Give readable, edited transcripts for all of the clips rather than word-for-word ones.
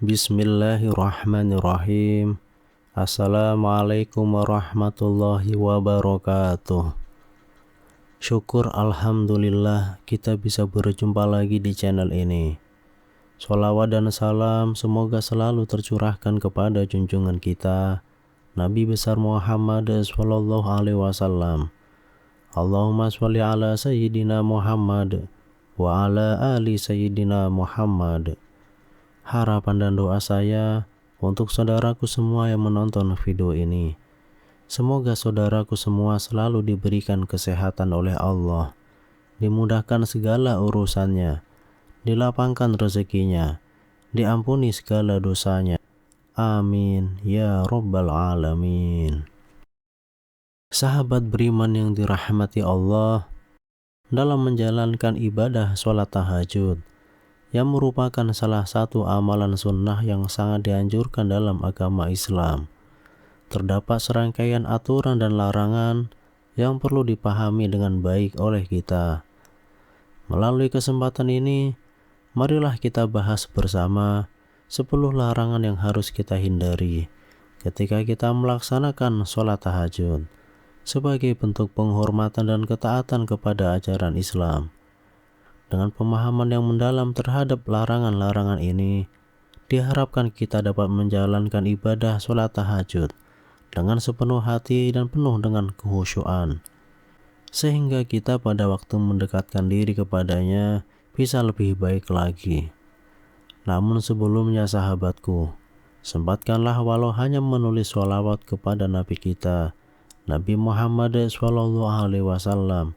Bismillahirrahmanirrahim. Assalamualaikum warahmatullahi wabarakatuh. Syukur alhamdulillah kita bisa berjumpa lagi di channel ini. Sholawat dan salam semoga selalu tercurahkan kepada junjungan kita Nabi besar Muhammad sallallahu alaihi wasallam. Allahumma sholli ala sayyidina Muhammad wa ala ali sayyidina Muhammad. Harapan dan doa saya untuk saudaraku semua yang menonton video ini, semoga saudaraku semua selalu diberikan kesehatan oleh Allah, dimudahkan segala urusannya, dilapangkan rezekinya, diampuni segala dosanya. Amin ya rabbal alamin. Sahabat beriman yang dirahmati Allah, dalam menjalankan ibadah sholat tahajud yang merupakan salah satu amalan sunnah yang sangat dianjurkan dalam agama Islam, terdapat serangkaian aturan dan larangan yang perlu dipahami dengan baik oleh kita. Melalui kesempatan ini, marilah kita bahas bersama 10 larangan yang harus kita hindari ketika kita melaksanakan sholat tahajud sebagai bentuk penghormatan dan ketaatan kepada ajaran Islam. Dengan pemahaman yang mendalam terhadap larangan-larangan ini, diharapkan kita dapat menjalankan ibadah sholat tahajud dengan sepenuh hati dan penuh dengan kekhusyuan, sehingga kita pada waktu mendekatkan diri kepadanya bisa lebih baik lagi. Namun sebelumnya sahabatku, sempatkanlah walau hanya menulis sholawat kepada Nabi kita, Nabi Muhammad SAW,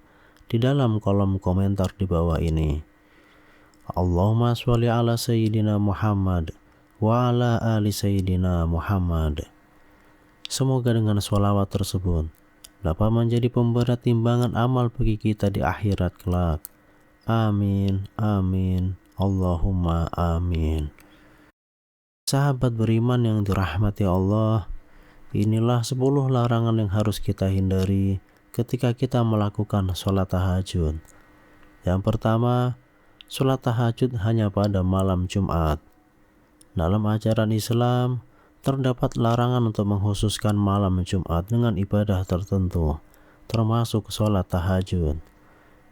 di dalam kolom komentar di bawah ini. Allahumma sholli ala sayyidina Muhammad wa ala ali sayyidina Muhammad. Semoga dengan sholawat tersebut dapat menjadi pemberat timbangan amal bagi kita di akhirat kelak. Amin, amin, Allahumma amin. Sahabat beriman yang dirahmati Allah, inilah 10 larangan yang harus kita hindari ketika kita melakukan sholat tahajud. Yang pertama, sholat tahajud hanya pada malam Jumat. Dalam ajaran Islam, terdapat larangan untuk mengkhususkan malam Jumat dengan ibadah tertentu, termasuk sholat tahajud.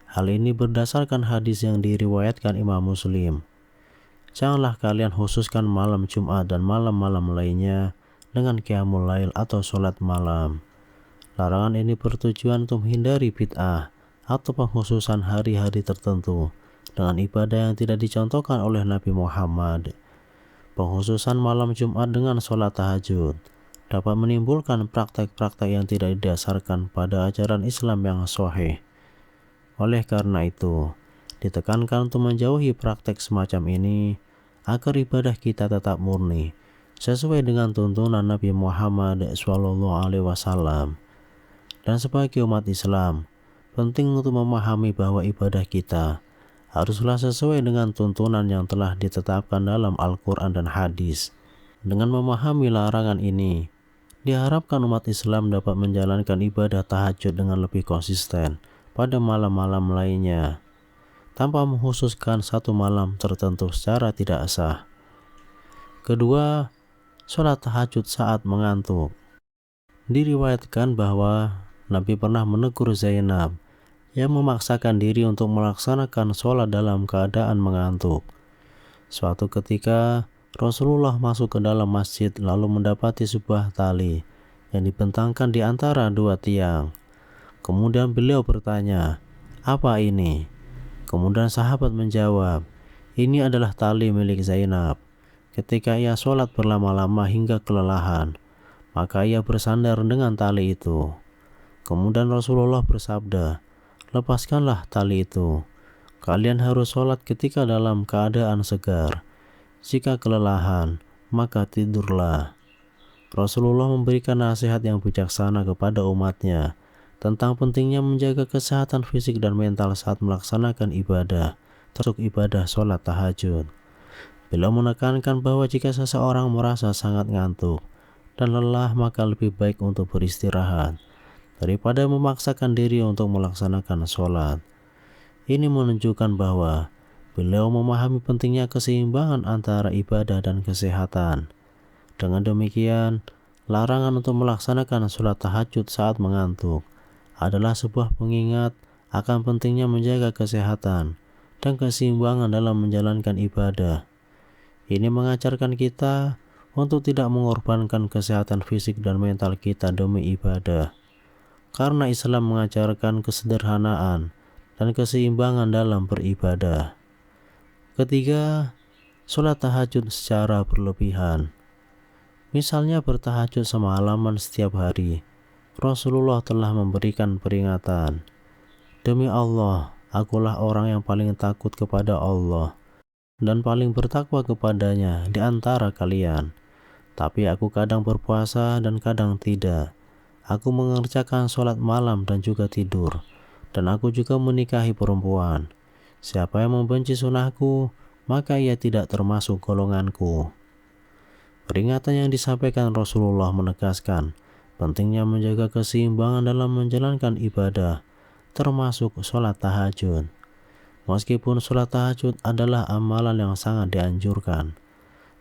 Hal ini berdasarkan hadis yang diriwayatkan Imam Muslim. Janganlah kalian khususkan malam Jumat dan malam-malam lainnya dengan qiyamul lail atau sholat malam. Larangan ini bertujuan untuk menghindari bid'ah atau pengkhususan hari-hari tertentu dengan ibadah yang tidak dicontohkan oleh Nabi Muhammad. Pengkhususan malam Jumat dengan sholat tahajud dapat menimbulkan praktek-praktek yang tidak didasarkan pada ajaran Islam yang sahih. Oleh karena itu, ditekankan untuk menjauhi praktek semacam ini agar ibadah kita tetap murni sesuai dengan tuntunan Nabi Muhammad SAW. Dan sebagai umat Islam, penting untuk memahami bahwa ibadah kita haruslah sesuai dengan tuntunan yang telah ditetapkan dalam Al-Quran dan hadis. Dengan memahami larangan ini, diharapkan umat Islam dapat menjalankan ibadah tahajud dengan lebih konsisten pada malam-malam lainnya, tanpa mengkhususkan satu malam tertentu secara tidak sah. Kedua, sholat tahajud saat mengantuk. Diriwayatkan bahwa Nabi pernah menegur Zainab yang memaksakan diri untuk melaksanakan sholat dalam keadaan mengantuk. Suatu ketika, Rasulullah masuk ke dalam masjid lalu mendapati sebuah tali yang dibentangkan di antara dua tiang. Kemudian beliau bertanya, "Apa ini?" Kemudian sahabat menjawab, "Ini adalah tali milik Zainab. Ketika ia sholat berlama-lama hingga kelelahan, maka ia bersandar dengan tali itu." Kemudian Rasulullah bersabda, "Lepaskanlah tali itu. Kalian harus sholat ketika dalam keadaan segar. Jika kelelahan, maka tidurlah." Rasulullah memberikan nasihat yang bijaksana kepada umatnya tentang pentingnya menjaga kesehatan fisik dan mental saat melaksanakan ibadah, termasuk ibadah sholat tahajud. Beliau menekankan bahwa jika seseorang merasa sangat ngantuk dan lelah, maka lebih baik untuk beristirahat daripada memaksakan diri untuk melaksanakan sholat. Ini menunjukkan bahwa beliau memahami pentingnya keseimbangan antara ibadah dan kesehatan. Dengan demikian, larangan untuk melaksanakan sholat tahajud saat mengantuk adalah sebuah pengingat akan pentingnya menjaga kesehatan dan keseimbangan dalam menjalankan ibadah. Ini mengajarkan kita untuk tidak mengorbankan kesehatan fisik dan mental kita demi ibadah, karena Islam mengajarkan kesederhanaan dan keseimbangan dalam beribadah. Ketiga, sholat tahajud secara berlebihan. Misalnya bertahajud semalaman setiap hari. Rasulullah telah memberikan peringatan, "Demi Allah, akulah orang yang paling takut kepada Allah dan paling bertakwa kepadanya di antara kalian. Tapi aku kadang berpuasa dan kadang tidak. Aku mengerjakan sholat malam dan juga tidur. Dan aku juga menikahi perempuan. Siapa yang membenci sunahku, maka ia tidak termasuk golonganku." Peringatan yang disampaikan Rasulullah menegaskan pentingnya menjaga keseimbangan dalam menjalankan ibadah, termasuk sholat tahajud. Meskipun sholat tahajud adalah amalan yang sangat dianjurkan,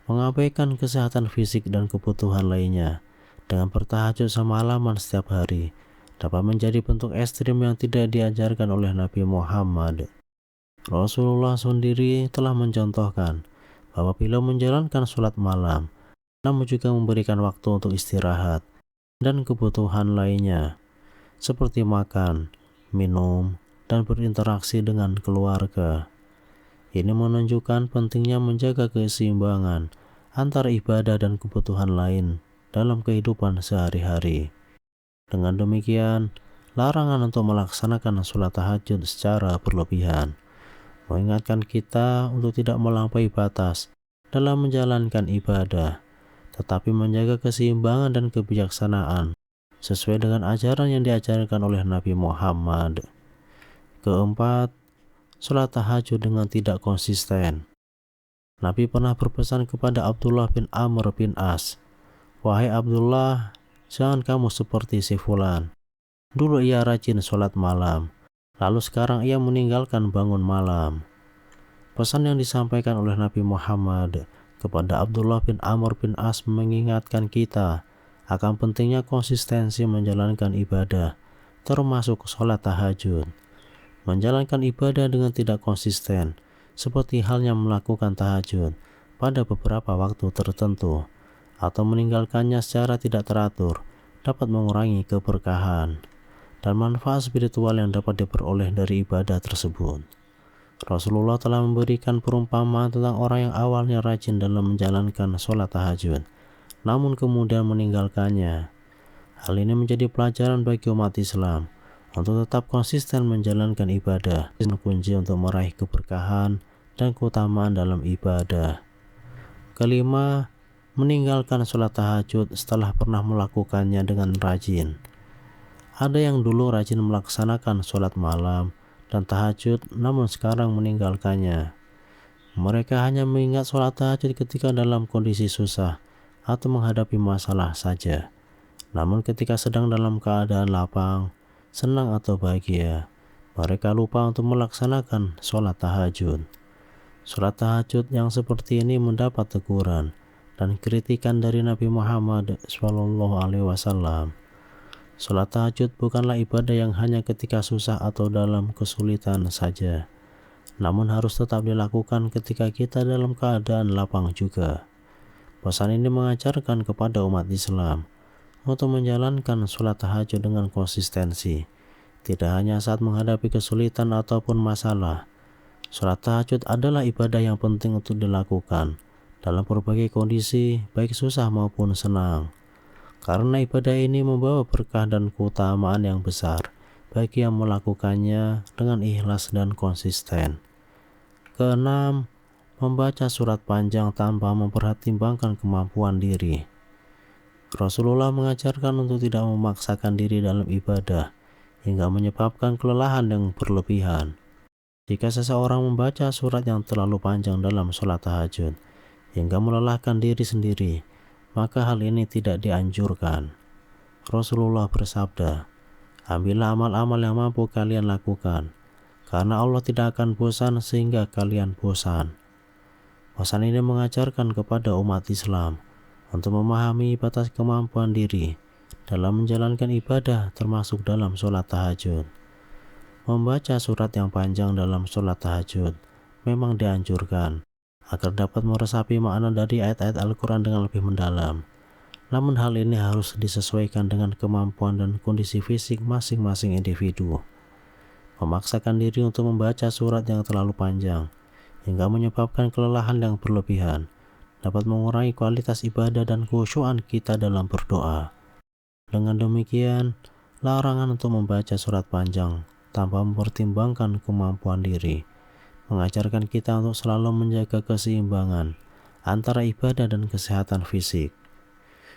mengabaikan kesehatan fisik dan kebutuhan lainnya dengan bertahajud semalaman setiap hari dapat menjadi bentuk ekstrim yang tidak diajarkan oleh Nabi Muhammad. Rasulullah sendiri telah mencontohkan bahwa beliau menjalankan sholat malam, namun juga memberikan waktu untuk istirahat dan kebutuhan lainnya, seperti makan, minum, dan berinteraksi dengan keluarga. Ini menunjukkan pentingnya menjaga keseimbangan antara ibadah dan kebutuhan lain dalam kehidupan sehari-hari. Dengan demikian, larangan untuk melaksanakan sholat tahajud secara berlebihan mengingatkan kita untuk tidak melampaui batas dalam menjalankan ibadah, tetapi menjaga keseimbangan dan kebijaksanaan sesuai dengan ajaran yang diajarkan oleh Nabi Muhammad. Keempat, sholat tahajud dengan tidak konsisten. Nabi pernah berpesan kepada Abdullah bin Amr bin As, "Wahai Abdullah, jangan kamu seperti si fulan. Dulu ia rajin sholat malam, lalu sekarang ia meninggalkan bangun malam." Pesan yang disampaikan oleh Nabi Muhammad kepada Abdullah bin Amr bin As mengingatkan kita akan pentingnya konsistensi menjalankan ibadah, termasuk sholat tahajud. Menjalankan ibadah dengan tidak konsisten, seperti halnya melakukan tahajud pada beberapa waktu tertentu, atau meninggalkannya secara tidak teratur, dapat mengurangi keberkahan dan manfaat spiritual yang dapat diperoleh dari ibadah tersebut. Rasulullah telah memberikan perumpamaan tentang orang yang awalnya rajin dalam menjalankan sholat tahajud, namun kemudian meninggalkannya. Hal ini menjadi pelajaran bagi umat Islam untuk tetap konsisten menjalankan ibadah, kunci untuk meraih keberkahan dan keutamaan dalam ibadah. Kelima, meninggalkan sholat tahajud setelah pernah melakukannya dengan rajin. Ada yang dulu rajin melaksanakan sholat malam dan tahajud, namun sekarang meninggalkannya. Mereka hanya mengingat sholat tahajud ketika dalam kondisi susah atau menghadapi masalah saja. Namun ketika sedang dalam keadaan lapang, senang atau bahagia, mereka lupa untuk melaksanakan sholat tahajud. Sholat tahajud yang seperti ini mendapat teguran dan kritikan dari Nabi Muhammad SAW. Sholat tahajud bukanlah ibadah yang hanya ketika susah atau dalam kesulitan saja, namun harus tetap dilakukan ketika kita dalam keadaan lapang juga. Pesan ini mengajarkan kepada umat Islam untuk menjalankan sholat tahajud dengan konsistensi, tidak hanya saat menghadapi kesulitan ataupun masalah. Sholat tahajud adalah ibadah yang penting untuk dilakukan dalam berbagai kondisi, baik susah maupun senang, karena ibadah ini membawa berkah dan keutamaan yang besar bagi yang melakukannya dengan ikhlas dan konsisten. Keenam, membaca surat panjang tanpa mempertimbangkan kemampuan diri. Rasulullah mengajarkan untuk tidak memaksakan diri dalam ibadah hingga menyebabkan kelelahan yang berlebihan. Jika seseorang membaca surat yang terlalu panjang dalam sholat tahajud hingga melelahkan diri sendiri, maka hal ini tidak dianjurkan. Rasulullah bersabda, "Ambillah amal-amal yang mampu kalian lakukan, karena Allah tidak akan bosan sehingga kalian bosan." Pesan ini mengajarkan kepada umat Islam untuk memahami batas kemampuan diri dalam menjalankan ibadah, termasuk dalam sholat tahajud. Membaca surat yang panjang dalam sholat tahajud memang dianjurkan agar dapat meresapi makna dari ayat-ayat Al-Quran dengan lebih mendalam. Namun hal ini harus disesuaikan dengan kemampuan dan kondisi fisik masing-masing individu. Memaksakan diri untuk membaca surat yang terlalu panjang hingga menyebabkan kelelahan yang berlebihan dapat mengurangi kualitas ibadah dan khusyuan kita dalam berdoa. Dengan demikian, larangan untuk membaca surat panjang tanpa mempertimbangkan kemampuan diri mengajarkan kita untuk selalu menjaga keseimbangan antara ibadah dan kesehatan fisik.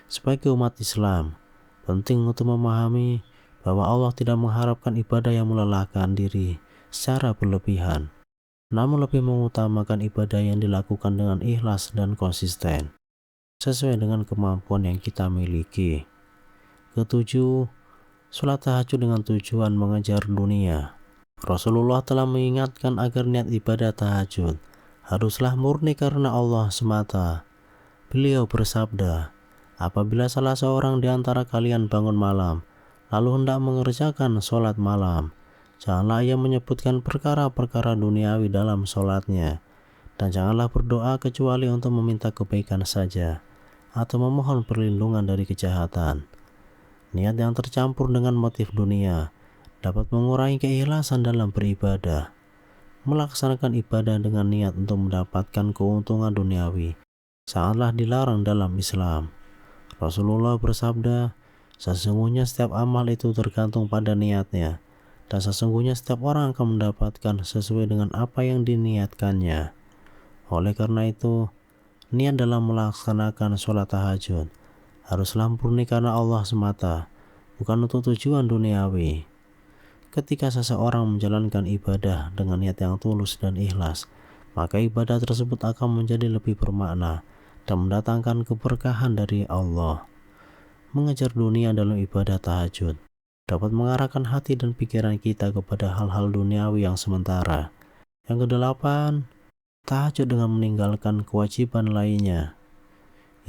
Sebagai umat Islam, penting untuk memahami bahwa Allah tidak mengharapkan ibadah yang melelahkan diri secara berlebihan, namun lebih mengutamakan ibadah yang dilakukan dengan ikhlas dan konsisten, sesuai dengan kemampuan yang kita miliki. Ketujuh, sholat tahajud dengan tujuan mengejar dunia. Rasulullah telah mengingatkan agar niat ibadah tahajud haruslah murni karena Allah semata. Beliau bersabda, "Apabila salah seorang di antara kalian bangun malam, lalu hendak mengerjakan sholat malam, janganlah ia menyebutkan perkara-perkara duniawi dalam sholatnya, dan janganlah berdoa kecuali untuk meminta kebaikan saja, atau memohon perlindungan dari kejahatan." Niat yang tercampur dengan motif dunia dapat mengurangi keikhlasan dalam beribadah. Melaksanakan ibadah dengan niat untuk mendapatkan keuntungan duniawi sangatlah dilarang dalam Islam. Rasulullah bersabda, "Sesungguhnya setiap amal itu tergantung pada niatnya, dan sesungguhnya setiap orang akan mendapatkan sesuai dengan apa yang diniatkannya." Oleh karena itu, niat dalam melaksanakan sholat tahajud haruslah murni karena Allah semata, bukan untuk tujuan duniawi. Ketika seseorang menjalankan ibadah dengan niat yang tulus dan ikhlas, maka ibadah tersebut akan menjadi lebih bermakna dan mendatangkan keberkahan dari Allah. Mengejar dunia dalam ibadah tahajud dapat mengarahkan hati dan pikiran kita kepada hal-hal duniawi yang sementara. Yang kedelapan, tahajud dengan meninggalkan kewajiban lainnya.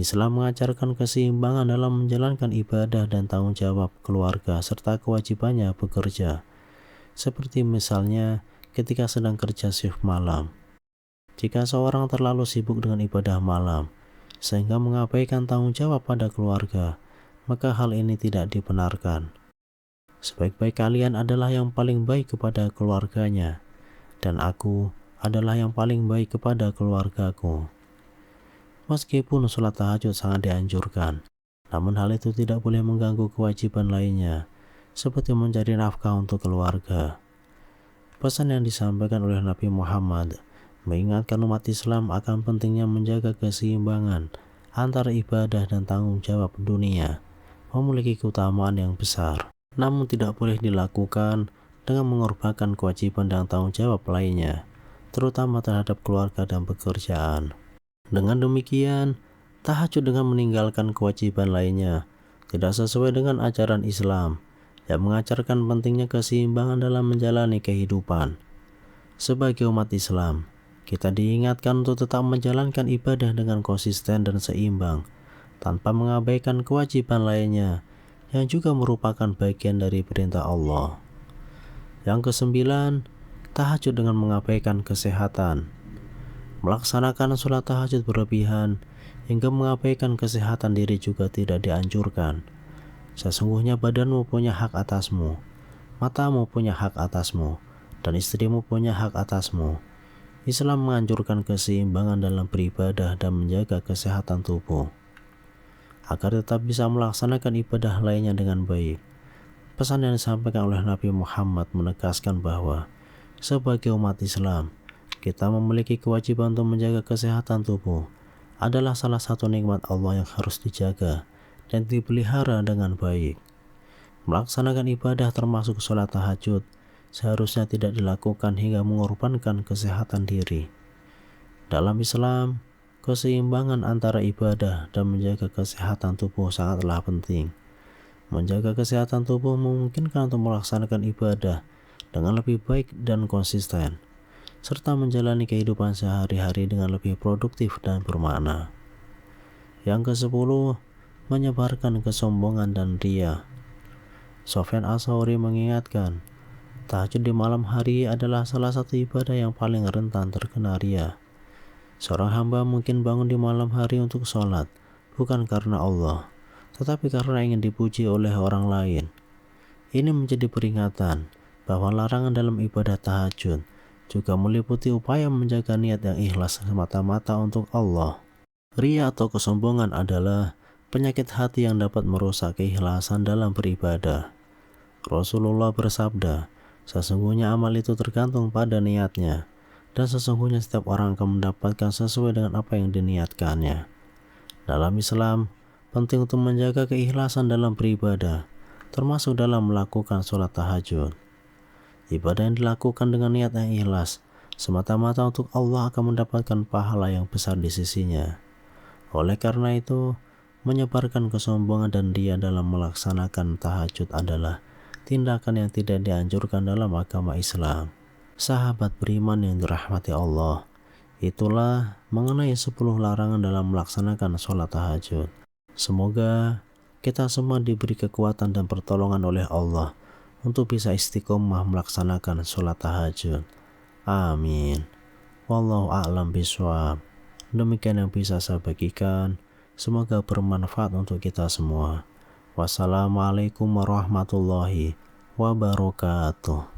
Islam mengajarkan keseimbangan dalam menjalankan ibadah dan tanggung jawab keluarga serta kewajibannya bekerja. Seperti misalnya ketika sedang kerja shift malam. Jika seorang terlalu sibuk dengan ibadah malam sehingga mengabaikan tanggung jawab pada keluarga, maka hal ini tidak dibenarkan. Sebaik-baik kalian adalah yang paling baik kepada keluarganya, dan aku adalah yang paling baik kepada keluargaku. Meskipun sholat tahajud sangat dianjurkan, namun hal itu tidak boleh mengganggu kewajiban lainnya, seperti mencari nafkah untuk keluarga. Pesan yang disampaikan oleh Nabi Muhammad mengingatkan umat Islam akan pentingnya menjaga keseimbangan antara ibadah dan tanggung jawab dunia, memiliki keutamaan yang besar, namun tidak boleh dilakukan dengan mengorbankan kewajiban dan tanggung jawab lainnya, terutama terhadap keluarga dan pekerjaan. Dengan demikian, tahajud dengan meninggalkan kewajiban lainnya tidak sesuai dengan ajaran Islam yang mengajarkan pentingnya keseimbangan dalam menjalani kehidupan. Sebagai umat Islam, kita diingatkan untuk tetap menjalankan ibadah dengan konsisten dan seimbang, tanpa mengabaikan kewajiban lainnya yang juga merupakan bagian dari perintah Allah. Yang kesembilan, tahajud dengan mengabaikan kesehatan. Melaksanakan sholat tahajud berlebihan hingga mengabaikan kesehatan diri juga tidak dianjurkan. Sesungguhnya badanmu punya hak atasmu, matamu punya hak atasmu, dan istrimu punya hak atasmu. Islam menganjurkan keseimbangan dalam beribadah dan menjaga kesehatan tubuh, agar tetap bisa melaksanakan ibadah lainnya dengan baik. Pesan yang disampaikan oleh Nabi Muhammad menegaskan bahwa sebagai umat Islam, kita memiliki kewajiban untuk menjaga kesehatan tubuh adalah salah satu nikmat Allah yang harus dijaga dan dipelihara dengan baik. Melaksanakan ibadah termasuk sholat tahajud seharusnya tidak dilakukan hingga mengorbankan kesehatan diri. Dalam Islam, keseimbangan antara ibadah dan menjaga kesehatan tubuh sangatlah penting. Menjaga kesehatan tubuh memungkinkan untuk melaksanakan ibadah dengan lebih baik dan konsisten, serta menjalani kehidupan sehari-hari dengan lebih produktif dan bermakna. Yang ke-10, menyebarkan kesombongan dan riya. Sufyan Ats-Tsauri mengingatkan, tahajud di malam hari adalah salah satu ibadah yang paling rentan terkena riya. Seorang hamba mungkin bangun di malam hari untuk sholat, bukan karena Allah, tetapi karena ingin dipuji oleh orang lain. Ini menjadi peringatan bahwa larangan dalam ibadah tahajud juga meliputi upaya menjaga niat yang ikhlas semata-mata untuk Allah. Riya atau kesombongan adalah penyakit hati yang dapat merusak keikhlasan dalam beribadah. Rasulullah bersabda, sesungguhnya amal itu tergantung pada niatnya, dan sesungguhnya setiap orang akan mendapatkan sesuai dengan apa yang diniatkannya. Dalam Islam, penting untuk menjaga keikhlasan dalam beribadah, termasuk dalam melakukan sholat tahajud. Ibadah yang dilakukan dengan niat yang ikhlas, semata-mata untuk Allah akan mendapatkan pahala yang besar di sisinya. Oleh karena itu, menyebarkan kesombongan dan riya dalam melaksanakan tahajud adalah tindakan yang tidak dianjurkan dalam agama Islam. Sahabat beriman yang dirahmati Allah, itulah mengenai 10 larangan dalam melaksanakan sholat tahajud. Semoga kita semua diberi kekuatan dan pertolongan oleh Allah untuk bisa istiqomah melaksanakan sholat tahajud. Amin. Wallahu a'lam bishawab. Demikian yang bisa saya bagikan. Semoga bermanfaat untuk kita semua. Wassalamualaikum warahmatullahi wabarakatuh.